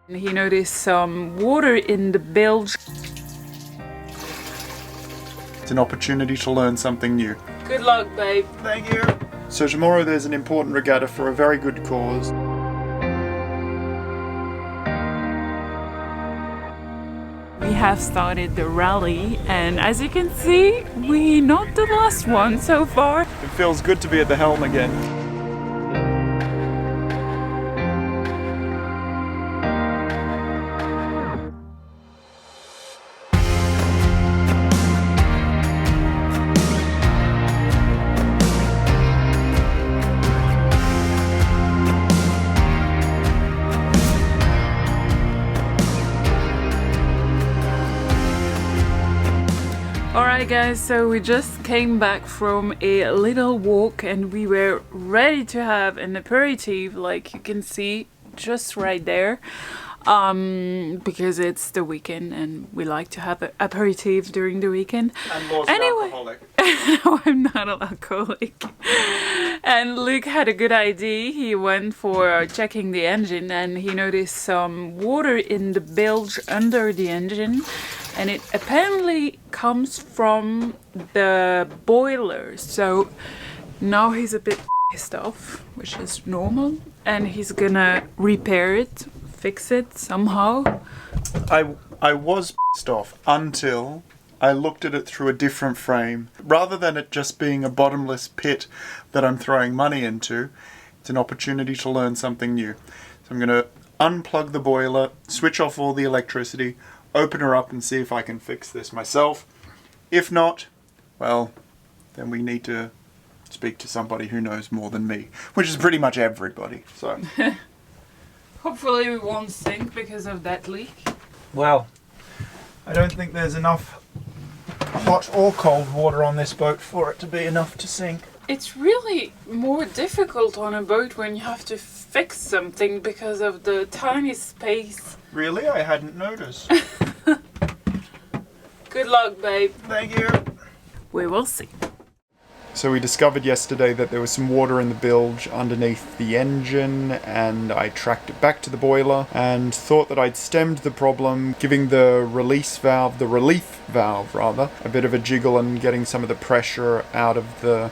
He noticed some water in the bilge. It's an opportunity to learn something new. Good luck, babe. Thank you. So tomorrow there's an important regatta for a very good cause. We have started the rally, and as you can see, we're not the last one so far. It feels good to be at the helm again. Alright guys, so we just came back from a little walk and we were ready to have an aperitif, like you can see just right there, because it's the weekend and we like to have an aperitif during the weekend. And Laura's anyway, an alcoholic. No, I'm not an alcoholic. And Luke had a good idea. He went for checking the engine and he noticed some water in the bilge under the engine, and it apparently comes from the boiler. So now he's a bit pissed off, which is normal, and he's gonna repair it, fix it somehow. I was pissed off until I looked at it through a different frame. Rather than it just being a bottomless pit that I'm throwing money into, it's an opportunity to learn something new. So I'm going to unplug the boiler, switch off all the electricity, open her up and see if I can fix this myself. If not, well, then we need to speak to somebody who knows more than me, which is pretty much everybody. So Hopefully we won't sink because of that leak. well, I don't think there's enough hot or cold water on this boat for it to be enough to sink. It's really more difficult on a boat when you have to fix something because of the tiny space. Really? I hadn't noticed. Good luck, babe. Thank you. We will see. So we discovered yesterday that there was some water in the bilge underneath the engine, and I tracked it back to the boiler and thought that I'd stemmed the problem, giving the relief valve, a bit of a jiggle and getting some of the pressure out of the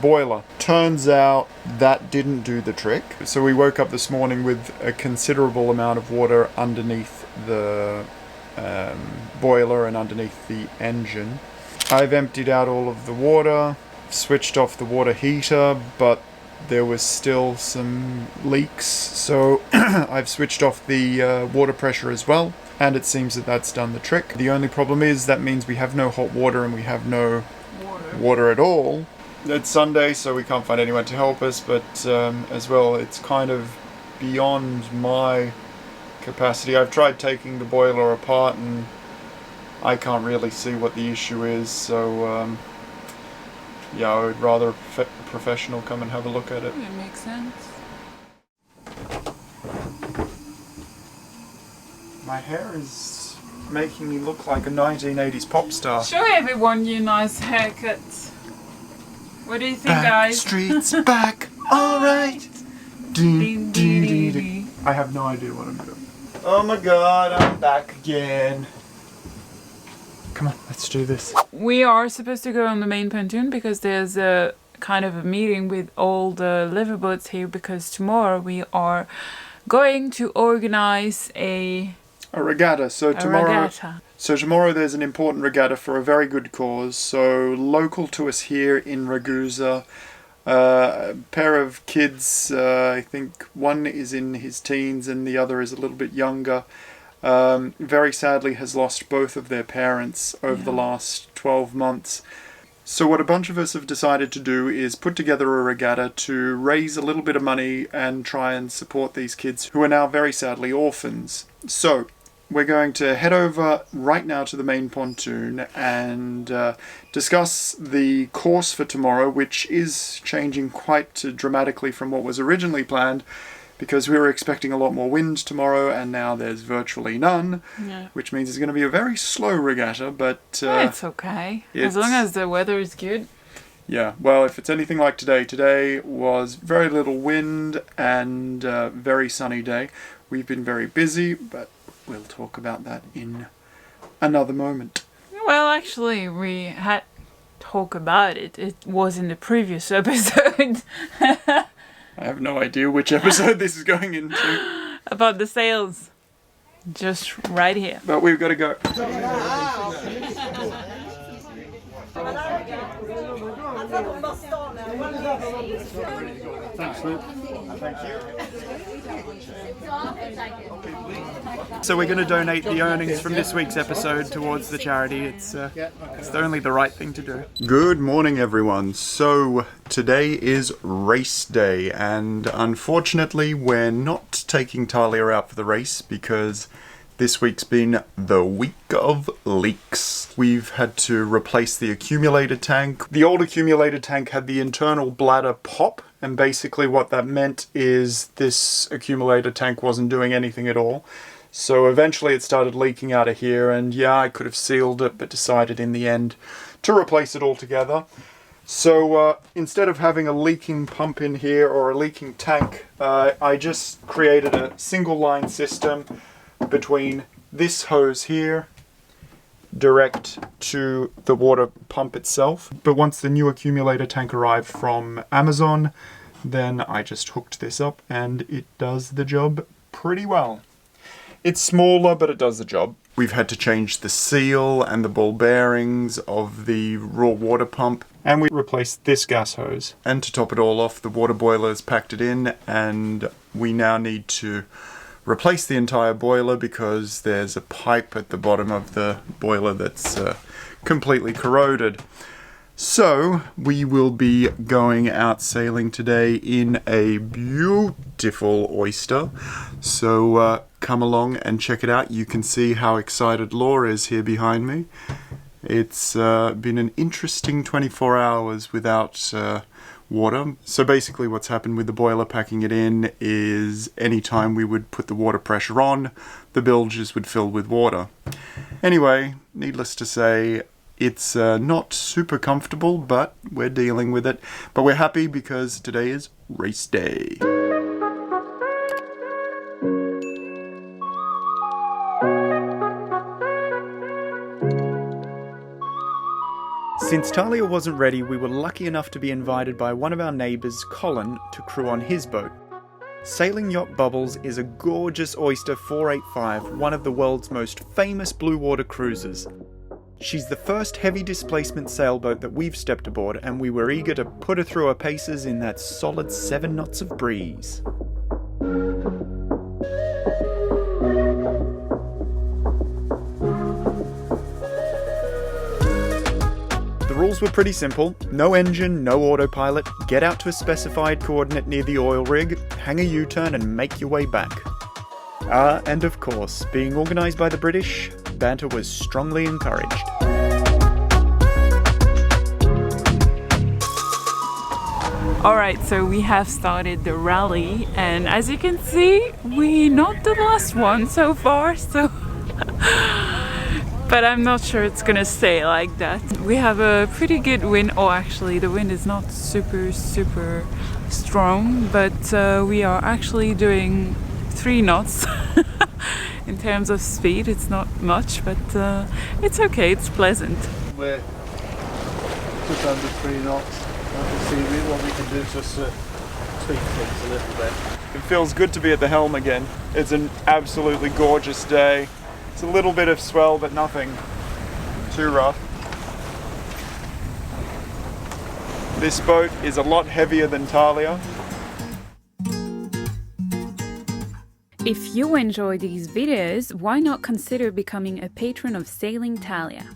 boiler. Turns out that didn't do the trick. So we woke up this morning with a considerable amount of water underneath the boiler and underneath the engine. I've emptied out all of the water, switched off the water heater, but there was still some leaks, so I've switched off the water pressure as well, and it seems that that's done the trick. The only problem is that means we have no hot water and we have no water at all. It's Sunday, so we can't find anyone to help us, but as well, it's kind of beyond my capacity. I've tried taking the boiler apart and I can't really see what the issue is, so yeah, I would rather a professional come and have a look at it. It makes sense. My hair is making me look like a 1980s pop star. Show everyone your nice haircut. What do you think, Back guys? streets back, alright. I have no idea what I'm doing. Oh my god, I'm back again. Come on, let's do this. We are supposed to go on the main pontoon because there's a kind of a meeting with all the Liveaboards here, because tomorrow we are going to organize a regatta. So tomorrow there's an important regatta for a very good cause. So local to us here in Ragusa, a pair of kids, I think one is in his teens and the other is a little bit younger, very sadly has lost both of their parents over the last 12 months. So what a bunch of us have decided to do is put together a regatta to raise a little bit of money and try and support these kids who are now very sadly orphans. So we're going to head over right now to the main pontoon and discuss the course for tomorrow, which is changing quite dramatically from what was originally planned, because we were expecting a lot more wind tomorrow and now there's virtually none, which means it's going to be a very slow regatta, but it's okay, as long as the weather is good. Yeah, well, if it's anything like today was very little wind and very sunny day. we've been very busy, but we'll talk about that in another moment. Well, actually, we had talk about it. It was in the previous episode. I have no idea which episode this is going into. About the sails. Just right here. But we've got to go. Thanks, Luke. Thank you. So we're going to donate the earnings from this week's episode towards the charity. It's only the right thing to do. Good morning, everyone. So today is race day, and unfortunately we're not taking Talia out for the race because this week's been the week of leaks. We've had to replace the accumulator tank. The old accumulator tank had the internal bladder pop, and basically what that meant is this accumulator tank wasn't doing anything at all. So eventually it started leaking out of here, and yeah, I could have sealed it, but decided in the end to replace it altogether. So instead of having a leaking pump in here or a leaking tank, I just created a single line system between this hose here direct to the water pump itself. But once the new accumulator tank arrived from Amazon, then I just hooked this up and it does the job pretty well. It's smaller, but it does the job. We've had to change the seal and the ball bearings of the raw water pump, and we replaced this gas hose. And to top it all off, the water boiler is packed it in, and we now need to replace the entire boiler because there's a pipe at the bottom of the boiler that's completely corroded. So we will be going out sailing today in a beautiful Oyster. So come along and check it out. You can see how excited Laura is here behind me. It's been an interesting 24 hours without water. So basically what's happened with the boiler packing it in is anytime we would put the water pressure on, the bilges would fill with water. Anyway, needless to say, it's not super comfortable, but we're dealing with it. But we're happy because today is race day. Since Talia wasn't ready, we were lucky enough to be invited by one of our neighbours, Colin, to crew on his boat. Sailing Yacht Bubbles is a gorgeous Oyster 485, one of the world's most famous blue water cruisers. She's the first heavy displacement sailboat that we've stepped aboard, and we were eager to put her through her paces in that solid 7 knots of breeze. The rules were pretty simple. No engine, no autopilot, get out to a specified coordinate near the oil rig, hang a U-turn and make your way back. And of course, being organised by the British, banter was strongly encouraged. Alright, so we have started the rally, and as you can see, we're not the last one so far, so but I'm not sure it's gonna stay like that. We have a pretty good wind. Oh, actually the wind is not super strong, but we are actually doing 3 knots. In terms of speed, it's not much, but it's okay, it's pleasant. We're just under 3 knots. See what we can do is just tweak things a little bit. It feels good to be at the helm again. It's an absolutely gorgeous day. It's a little bit of swell, but nothing too rough. This boat is a lot heavier than Talia. If you enjoy these videos, why not consider becoming a patron of Sailing Talia?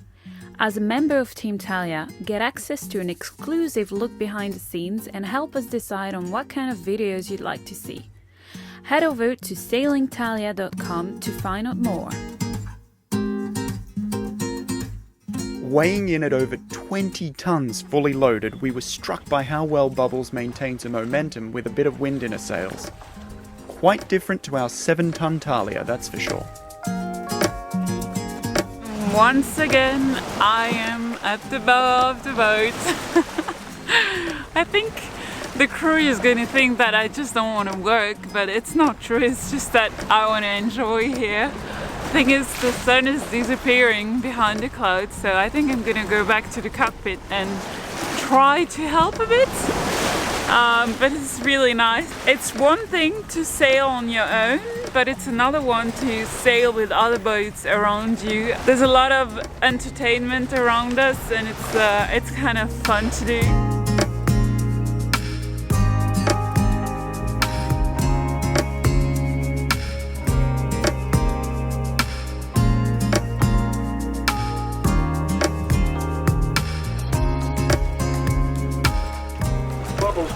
As a member of Team Talia, get access to an exclusive look behind the scenes and help us decide on what kind of videos you'd like to see. Head over to sailingtalia.com to find out more. Weighing in at over 20 tons fully loaded, we were struck by how well Bubbles maintains a momentum with a bit of wind in her sails. Quite different to our 7-ton Talia, that's for sure. Once again, I am at the bow of the boat. I think The crew is going to think that I just don't want to work, but it's not true. It's just that I want to enjoy here. Thing is, the sun is disappearing behind the clouds, so I think I'm going to go back to the cockpit and try to help a bit. But it's really nice. It's one thing to sail on your own, but it's another one to sail with other boats around you. There's a lot of entertainment around us, and it's kind of fun to do.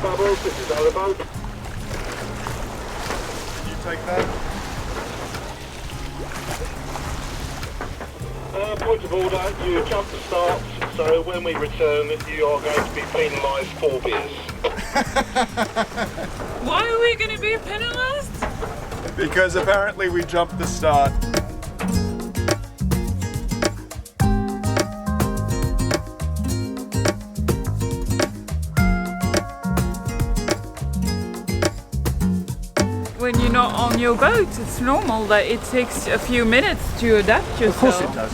Bubbles, this is our boat. Can you take that? Point of order, you jump the start, so when we return you are going to be penalised 4 beers. Why are we going to be penalised? Because apparently we jumped the start. When you're not on your boat, it's normal that it takes a few minutes to adapt yourself. Of course it does.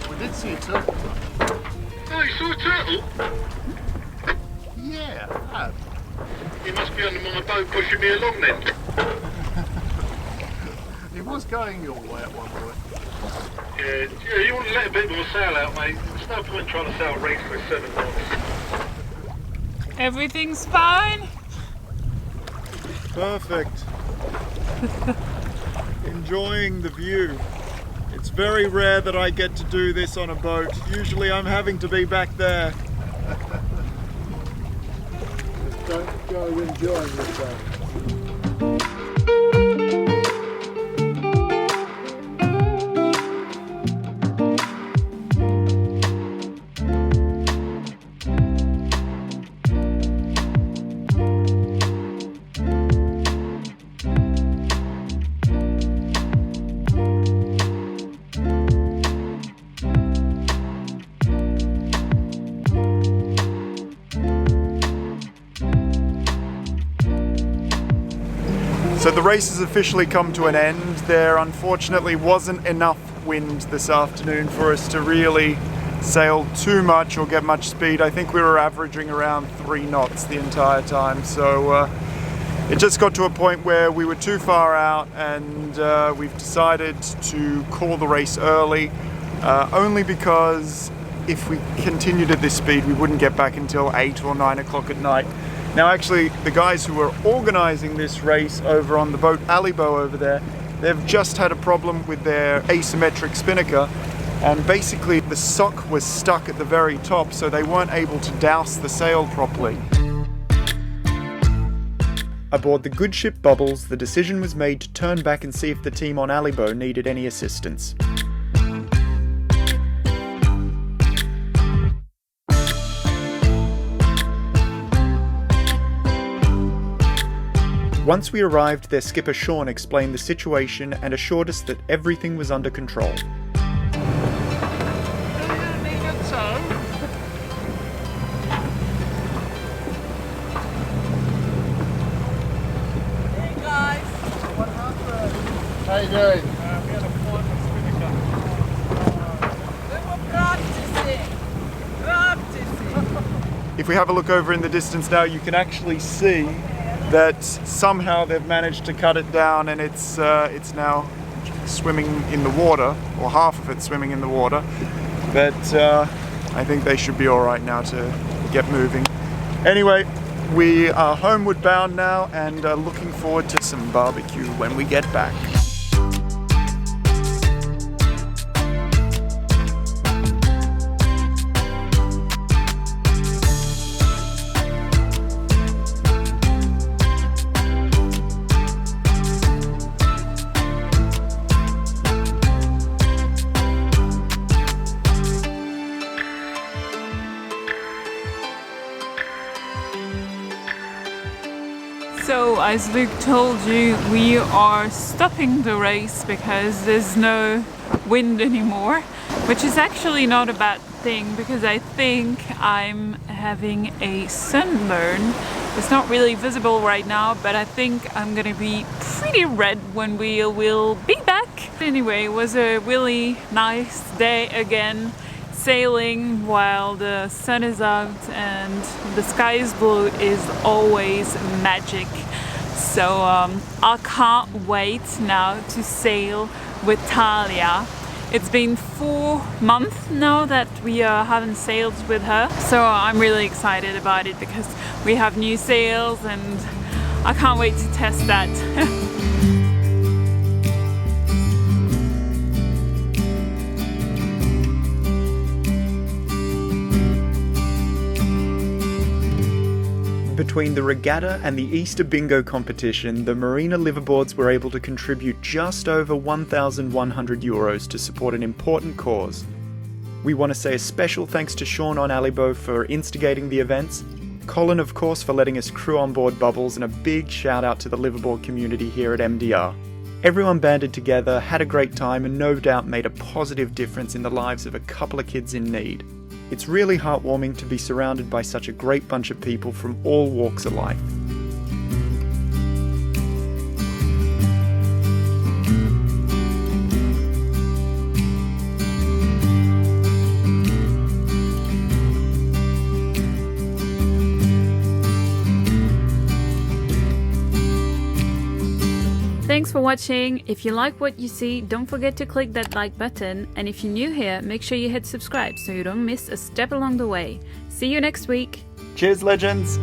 We did see a turtle. Oh, you saw a turtle? Yeah, I have. You must be under my boat pushing me along then. He was going your way at one point. Yeah, you want to let a bit more sail out, mate. There's no point trying to sail reefs with 7 knots. Everything's fine. Perfect. Enjoying the view. It's very rare that I get to do this on a boat. Usually I'm having to be back there. Just don't go enjoying yourself. So the race has officially come to an end. There unfortunately wasn't enough wind this afternoon for us to really sail too much or get much speed. I think we were averaging around 3 knots the entire time. So it just got to a point where we were too far out, and we've decided to call the race early, only because if we continued at this speed we wouldn't get back until 8 or 9 o'clock at night. Now actually the guys who were organising this race over on the boat Alibo over there, they've just had a problem with their asymmetric spinnaker, and basically the sock was stuck at the very top, so they weren't able to douse the sail properly. Aboard the good ship Bubbles, the decision was made to turn back and see if the team on Alibo needed any assistance. Once we arrived, their skipper Sean explained the situation and assured us that everything was under control. Hey guys, What happened? How you doing? we had a flight with spinnaker. We were practicing. If we have a look over in the distance now, you can actually see that somehow they've managed to cut it down, and it's now swimming in the water, or half of it swimming in the water. But I think they should be all right now to get moving. Anyway, we are homeward bound now and are looking forward to some barbecue when we get back. So, as Luke told you, we are stopping the race because there's no wind anymore, which is actually not a bad thing because I think I'm having a sunburn. It's not really visible right now, but I think I'm gonna be pretty red when we will be back. Anyway, it was a really nice day again, sailing while the sun is out and the sky is blue is always magic. So I can't wait now to sail with Talia. It's been 4 months now that we haven't sailed with her, so I'm really excited about it because we have new sails and I can't wait to test that. Between the Regatta and the Easter bingo competition, the Marina Liveaboards were able to contribute just over €1,100 to support an important cause. We want to say a special thanks to Sean on Alibo for instigating the events, Colin of course for letting us crew on board Bubbles, and a big shout out to the liveaboard community here at MDR. Everyone banded together, had a great time, and no doubt made a positive difference in the lives of a couple of kids in need. It's really heartwarming to be surrounded by such a great bunch of people from all walks of life. Thanks for watching. If you like what you see, don't forget to click that like button, and if you're new here, make sure you hit subscribe so you don't miss a step along the way. See you next week. Cheers, legends!